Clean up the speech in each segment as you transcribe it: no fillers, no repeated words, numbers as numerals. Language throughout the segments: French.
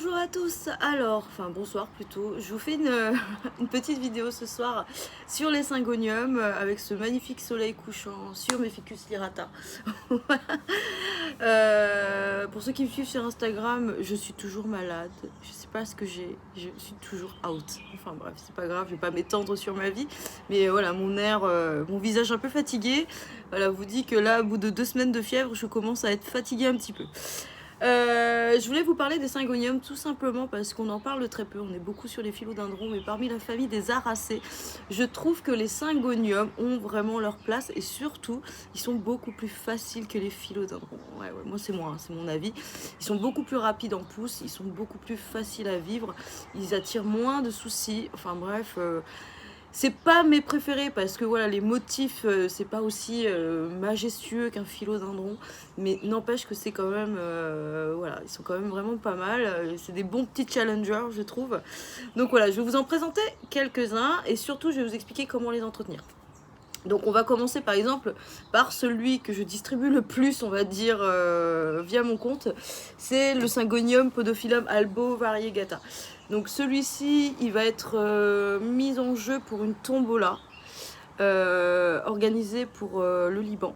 Bonjour à tous, alors, enfin bonsoir plutôt, je vous fais une petite vidéo ce soir sur les syngoniums avec ce magnifique soleil couchant sur mes ficus lirata. Pour ceux qui me suivent sur Instagram, je suis toujours malade, je sais pas ce que j'ai, je suis toujours out. Enfin bref, c'est pas grave, je vais pas m'étendre sur ma vie, mais voilà, mon air, mon visage un peu fatigué, voilà, vous dit que là, au bout de 2 semaines de fièvre, je commence à être fatiguée un petit peu. Je voulais vous parler des syngoniums tout simplement parce qu'on en parle très peu. On est beaucoup sur les philodendrons, mais parmi la famille des aracées, je trouve que les syngoniums ont vraiment leur place et surtout, ils sont beaucoup plus faciles que les philodendrons. Ouais, moi c'est moi, hein, c'est mon avis. Ils sont beaucoup plus rapides en pousse, ils sont beaucoup plus faciles à vivre, ils attirent moins de soucis. Enfin bref. C'est pas mes préférés parce que voilà, les motifs, c'est pas aussi majestueux qu'un philodendron, mais n'empêche que c'est quand même, voilà, ils sont quand même vraiment pas mal. C'est des bons petits challengers, je trouve. Donc voilà, je vais vous en présenter quelques-uns et surtout, je vais vous expliquer comment les entretenir. Donc on va commencer par exemple par celui que je distribue le plus, on va dire, via mon compte. C'est le Syngonium Podophyllum albo variegata. Donc celui-ci, il va être mis en jeu pour une tombola organisée pour le Liban.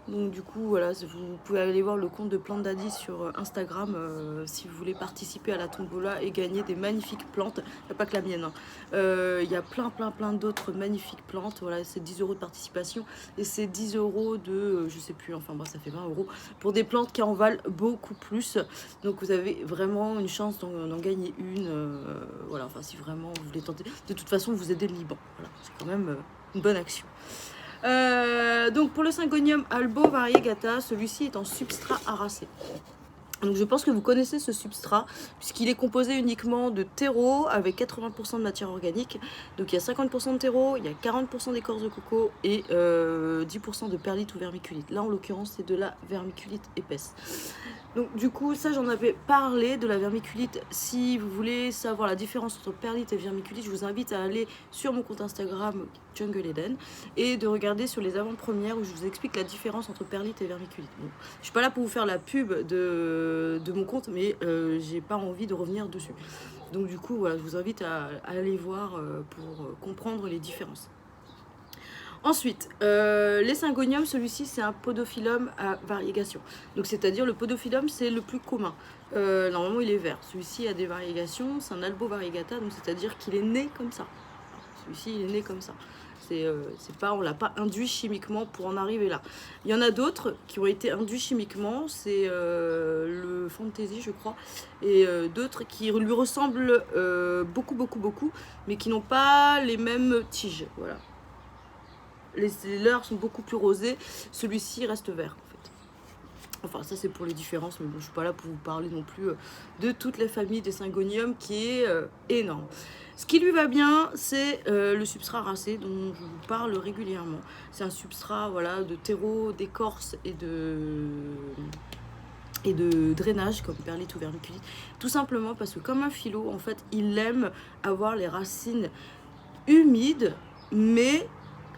Donc du coup, voilà, vous pouvez aller voir le compte de Plante Daddy sur Instagram si vous voulez participer à la tombola et gagner des magnifiques plantes. Il n'y a pas que la mienne. Il y a plein d'autres magnifiques plantes. Voilà, c'est 10 € de participation et c'est 10 € de, je sais plus, enfin bon, ça fait 20 € pour des plantes qui en valent beaucoup plus. Donc vous avez vraiment une chance d'en gagner une. Voilà, enfin si vraiment vous voulez tenter. De toute façon, vous aidez le Liban. Voilà, c'est quand même une bonne action. Donc pour le Syngonium albo variegata, celui-ci est en substrat aracé. Donc je pense que vous connaissez ce substrat puisqu'il est composé uniquement de terreau avec 80% de matière organique. Donc il y a 50% de terreau, il y a 40% d'écorce de coco et 10% de perlite ou vermiculite. Là en l'occurrence c'est de la vermiculite épaisse. Donc du coup ça j'en avais parlé de la vermiculite. Si vous voulez savoir la différence entre perlite et vermiculite, je vous invite à aller sur mon compte Instagram Jungle Eden et de regarder sur les avant-premières où je vous explique la différence entre perlite et vermiculite. Bon, je suis pas là pour vous faire la pub de mon compte, mais j'ai pas envie de revenir dessus. Donc du coup voilà, je vous invite à aller voir pour comprendre les différences. Ensuite, les syngoniums, celui-ci c'est un podophyllum à variégation. Donc c'est-à-dire le podophyllum c'est le plus commun. Normalement il est vert. Celui-ci a des variégations, c'est un albo variegata, donc c'est-à-dire qu'il est né comme ça. Celui-ci il est né comme ça. C'est pas, on l'a pas induit chimiquement pour en arriver là. Il y en a d'autres qui ont été induits chimiquement, c'est le fantasy je crois, et d'autres qui lui ressemblent beaucoup, mais qui n'ont pas les mêmes tiges. Voilà. Les leurs sont beaucoup plus rosés, celui-ci reste vert en fait. Enfin ça c'est pour les différences, mais bon je suis pas là pour vous parler non plus de toute la famille des syngoniums qui est énorme. Ce qui lui va bien c'est le substrat aracé dont je vous parle régulièrement. C'est un substrat voilà, de terreau, d'écorce et de drainage comme perlite ou vermiculite. Tout simplement parce que comme un philo en fait il aime avoir les racines humides mais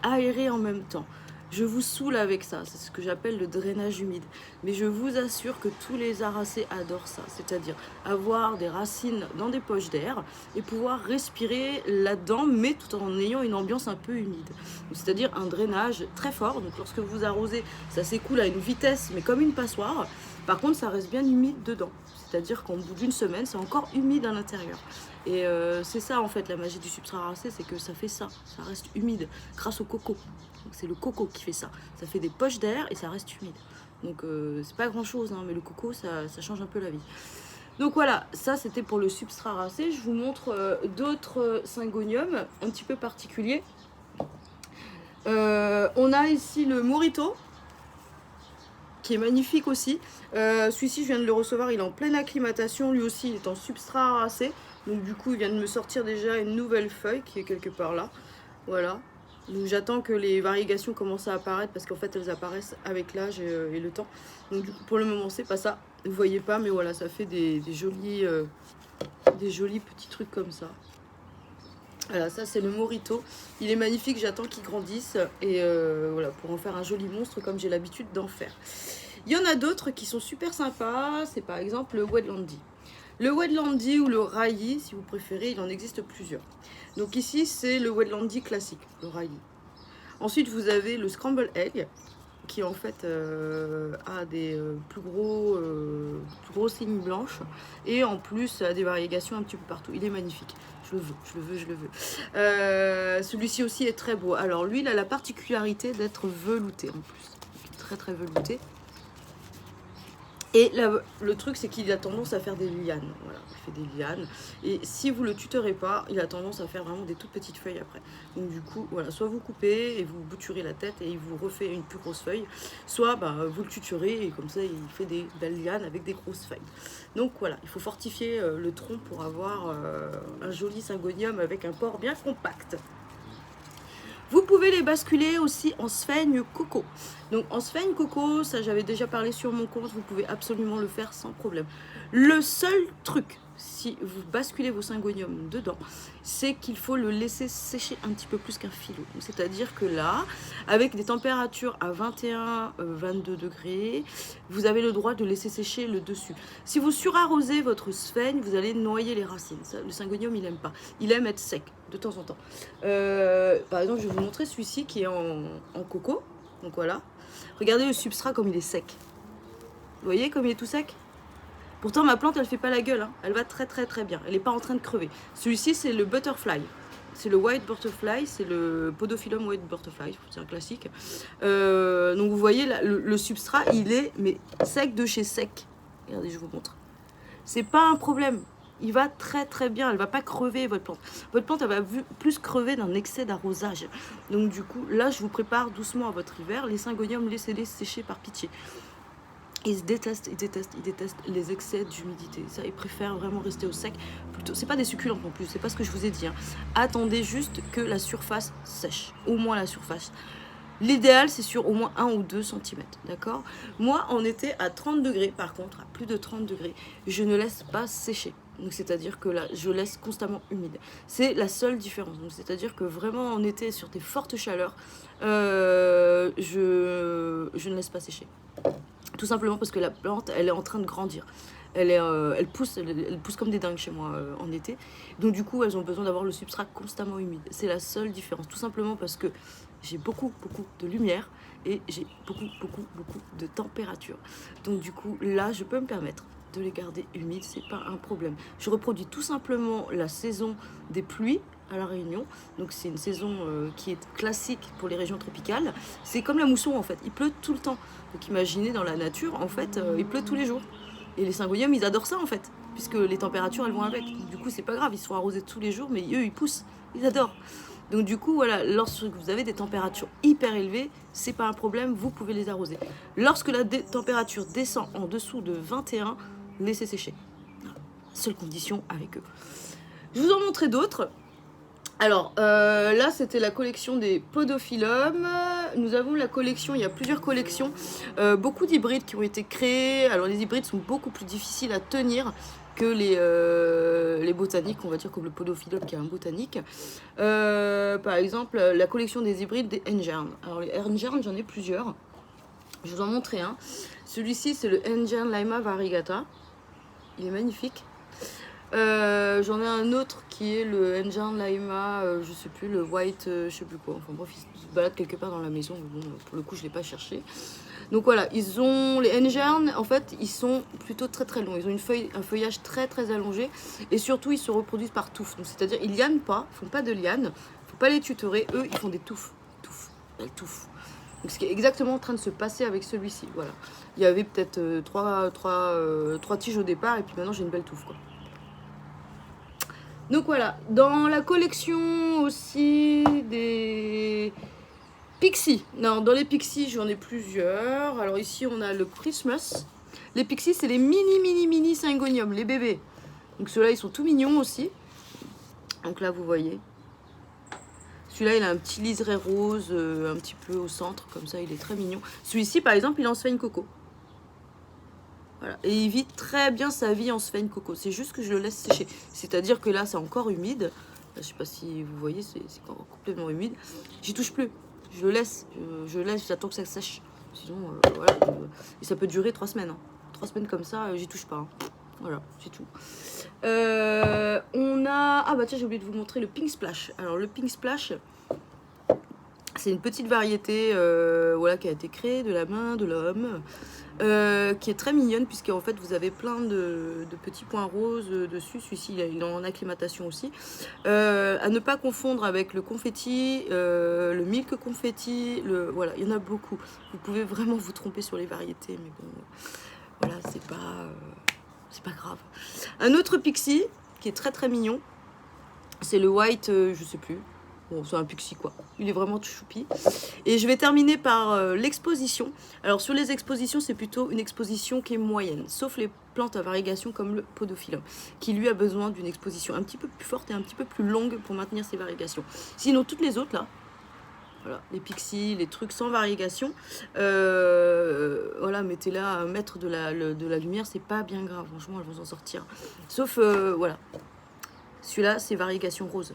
aéré en même temps. Je vous saoule avec ça, c'est ce que j'appelle le drainage humide. Mais je vous assure que tous les aracées adorent ça, c'est-à-dire avoir des racines dans des poches d'air et pouvoir respirer là-dedans, mais tout en ayant une ambiance un peu humide. C'est-à-dire un drainage très fort. Donc lorsque vous arrosez, ça s'écoule à une vitesse, mais comme une passoire. Par contre, ça reste bien humide dedans. C'est-à-dire qu'au bout d'une semaine, c'est encore humide à l'intérieur. Et c'est ça en fait la magie du substrat aracé, c'est que ça fait ça reste humide grâce au coco. C'est le coco qui fait ça. Ça fait des poches d'air et ça reste humide. Donc c'est pas grand chose, hein, mais le coco ça change un peu la vie. Donc voilà, ça c'était pour le substrat aracé. Je vous montre d'autres syngoniums un petit peu particuliers. On a ici le morito qui est magnifique aussi. Celui-ci je viens de le recevoir, il est en pleine acclimatation, lui aussi il est en substrat aracé. Donc du coup il vient de me sortir déjà une nouvelle feuille qui est quelque part là. Voilà. Donc j'attends que les variégations commencent à apparaître parce qu'en fait elles apparaissent avec l'âge et le temps. Donc du coup pour le moment c'est pas ça. Vous voyez pas mais voilà ça fait des jolis petits trucs comme ça. Voilà, ça c'est le morito. Il est magnifique, j'attends qu'il grandisse et voilà pour en faire un joli monstre comme j'ai l'habitude d'en faire. Il y en a d'autres qui sont super sympas, c'est par exemple le Wedlandi. Le Wetlandy ou le Rayi, si vous préférez, il en existe plusieurs. Donc ici, c'est le Wetlandy classique, le Rayi. Ensuite, vous avez le Scramble Egg, qui en fait a des plus grosses lignes blanches et en plus a des variations un petit peu partout. Il est magnifique. Je le veux, je le veux, je le veux. Celui-ci aussi est très beau. Alors lui, il a la particularité d'être velouté en plus. Très très velouté. Et là, le truc, c'est qu'il a tendance à faire des lianes. Voilà, il fait des lianes. Et si vous le tutorez pas, il a tendance à faire vraiment des toutes petites feuilles après. Donc du coup, voilà, soit vous coupez et vous bouturez la tête et il vous refait une plus grosse feuille, soit vous le tutorez et comme ça, il fait des belles lianes avec des grosses feuilles. Donc voilà, il faut fortifier le tronc pour avoir un joli syngonium avec un port bien compact. Vous pouvez les basculer aussi en sphène coco. Donc en sphène coco, ça j'avais déjà parlé sur mon compte, vous pouvez absolument le faire sans problème. Le seul truc, si vous basculez vos syngoniums dedans, c'est qu'il faut le laisser sécher un petit peu plus qu'un philo. C'est-à-dire que là, avec des températures à 21-22 degrés, vous avez le droit de laisser sécher le dessus. Si vous surarrosez votre sphène, vous allez noyer les racines. Ça, le syngonium, il n'aime pas. Il aime être sec de temps en temps. Par exemple, je vais vous montrer celui-ci qui est en coco. Donc voilà. Regardez le substrat comme il est sec. Vous voyez comme il est tout sec? Pourtant, ma plante, elle fait pas la gueule. Hein. Elle va très très très bien. Elle n'est pas en train de crever. Celui-ci, c'est le butterfly. C'est le white butterfly. C'est le Podophyllum white butterfly. C'est un classique. Donc vous voyez, là, le substrat, il est mais sec de chez sec. Regardez, je vous montre. C'est pas un problème. Il va très très bien, elle va pas crever votre plante. Votre plante, elle va plus crever d'un excès d'arrosage. Donc du coup, là, je vous prépare doucement à votre hiver. Les syngoniums, laissez-les sécher par pitié. Ils détestent les excès d'humidité. Ça, ils préfèrent vraiment rester au sec. Plutôt, c'est pas des succulentes non plus, c'est pas ce que je vous ai dit. Hein. Attendez juste que la surface sèche, au moins la surface. L'idéal, c'est sur au moins 1 ou 2 cm, d'accord? Moi, en été, à 30 degrés, par contre, à plus de 30 degrés, je ne laisse pas sécher. Donc, c'est-à-dire que là, je laisse constamment humide. C'est la seule différence. Donc, c'est-à-dire que vraiment, en été, sur des fortes chaleurs, je ne laisse pas sécher. Tout simplement parce que la plante, elle est en train de grandir. Elle pousse comme des dingues chez moi en été. Donc du coup, elles ont besoin d'avoir le substrat constamment humide. C'est la seule différence. Tout simplement parce que j'ai beaucoup de lumière et j'ai beaucoup de température. Donc du coup, là, je peux me permettre de les garder humides. C'est pas un problème. Je reproduis tout simplement la saison des pluies à La Réunion. Donc c'est une saison qui est classique pour les régions tropicales. C'est comme la mousson en fait. Il pleut tout le temps. Donc imaginez dans la nature, en fait, il pleut tous les jours. Et les syngoniums, ils adorent ça en fait, puisque les températures, elles vont avec. Donc, du coup, c'est pas grave, ils sont arrosés tous les jours, mais eux, ils poussent, ils adorent. Donc du coup, voilà, lorsque vous avez des températures hyper élevées, c'est pas un problème, vous pouvez les arroser. Lorsque la température descend en dessous de 21, laissez sécher. Seule condition avec eux. Je vous en montrerai d'autres. Alors là, c'était la collection des Podophyllum. Nous avons la collection, il y a plusieurs collections, beaucoup d'hybrides qui ont été créés. Alors les hybrides sont beaucoup plus difficiles à tenir que les botaniques, on va dire comme le Podophyllum qui est un botanique. Par exemple, la collection des hybrides des Engernes. Alors les Engernes, j'en ai plusieurs. Je vous en montrer un. Celui-ci, c'est le Engern Lima variegata. Il est magnifique. J'en ai un autre qui est le Engern Lima, je sais plus, le White, je sais plus quoi. Enfin bref, il se balade quelque part dans la maison, mais bon, pour le coup, je l'ai pas cherché. Donc voilà, ils ont les Engern, en fait, ils sont plutôt très très longs. Ils ont un feuillage très très allongé et surtout, ils se reproduisent par touffes. Donc c'est-à-dire, ils lianent pas, ils font pas de lianes, faut pas les tutorer. Eux, ils font des touffes, belles touffes. Donc ce qui est exactement en train de se passer avec celui-ci. Voilà, il y avait peut-être trois tiges au départ et puis maintenant j'ai une belle touffe quoi. Donc voilà, dans la collection aussi des Pixies. Non, dans les Pixies, j'en ai plusieurs. Alors ici, on a le Christmas. Les Pixies, c'est les mini syngoniums, les bébés. Donc ceux-là, ils sont tout mignons aussi. Donc là, vous voyez. Celui-là, il a un petit liseré rose, un petit peu au centre, comme ça, il est très mignon. Celui-ci, par exemple, il en sphène coco. Voilà. Et il vit très bien sa vie en sphène coco. C'est juste que je le laisse sécher. C'est-à-dire que là, c'est encore humide. Là, je sais pas si vous voyez, c'est encore complètement humide. J'y touche plus. Je le laisse. Je laisse, j'attends que ça sèche. Sinon, voilà. Et ça peut durer 3 semaines. Hein. 3 semaines comme ça, j'y touche pas. Hein. Voilà, c'est tout. On a... Ah bah tiens, j'ai oublié de vous montrer le Pink Splash. Alors le Pink Splash, c'est une petite variété voilà, qui a été créée de la main de l'homme, qui est très mignonne, puisqu'en fait vous avez plein de petits points roses dessus. Celui-ci il est en acclimatation aussi. À ne pas confondre avec le confetti, le milk confetti, voilà, il y en a beaucoup. Vous pouvez vraiment vous tromper sur les variétés, mais bon, voilà, c'est pas grave. Un autre pixie qui est très très mignon, c'est le white, je sais plus. Bon, c'est un pixie quoi. Il est vraiment tout choupi. Et je vais terminer par l'exposition. Alors sur les expositions, c'est plutôt une exposition qui est moyenne, sauf les plantes à variegation comme le podophyllum, qui lui a besoin d'une exposition un petit peu plus forte et un petit peu plus longue pour maintenir ses variégations. Sinon, toutes les autres là, voilà, les pixies, les trucs sans variégation, voilà, mettez-la à 1 mètre de la lumière, c'est pas bien grave, franchement, elles vont s'en sortir. Sauf, voilà, celui-là, c'est variégation rose.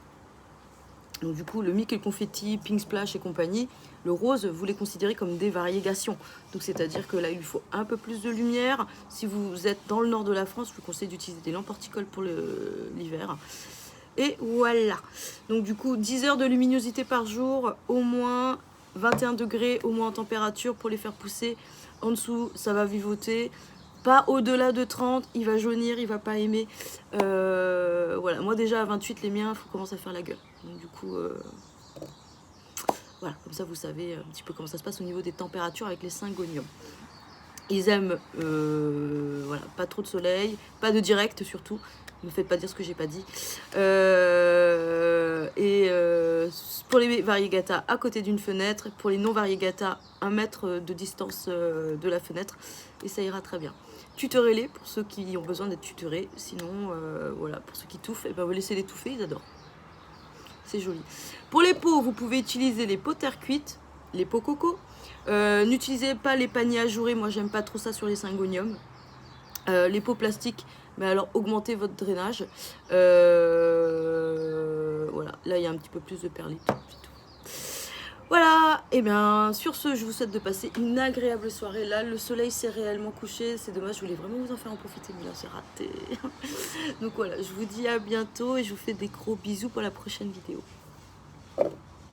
Donc du coup, le Mickey Confetti, Pink Splash et compagnie, le rose, vous les considérez comme des variégations. Donc c'est-à-dire que là, il lui faut un peu plus de lumière. Si vous êtes dans le nord de la France, je vous conseille d'utiliser des lampes horticoles pour l'hiver. Et voilà. Donc du coup, 10 heures de luminosité par jour, au moins 21 degrés, au moins en température pour les faire pousser. En dessous, ça va vivoter. Pas au-delà de 30, il va jaunir, il va pas aimer. Voilà, moi déjà à 28, les miens, il faut commencer à faire la gueule. Donc du coup, voilà, comme ça vous savez un petit peu comment ça se passe au niveau des températures avec les syngoniums. Ils aiment, voilà, pas trop de soleil, pas de direct surtout. Ne me faites pas dire ce que j'ai pas dit. Pour les variegata, à côté d'une fenêtre. Pour les non-variegata, 1 mètre de distance de la fenêtre. Et ça ira très bien. Tutorez-les pour ceux qui ont besoin d'être tutorés. Sinon, voilà, pour ceux qui touffent, et ben vous laissez les touffer, ils adorent. C'est joli. Pour les pots, vous pouvez utiliser les pots terre cuite, les pots coco. N'utilisez pas les paniers ajourés. Moi, j'aime pas trop ça sur les syngoniums. Les pots plastiques, mais alors augmentez votre drainage. Voilà, là il y a un petit peu plus de perlite. Voilà, et bien sur ce, je vous souhaite de passer une agréable soirée. Là, le soleil s'est réellement couché. C'est dommage, je voulais vraiment vous en faire en profiter, mais là c'est raté. Donc voilà, je vous dis à bientôt et je vous fais des gros bisous pour la prochaine vidéo.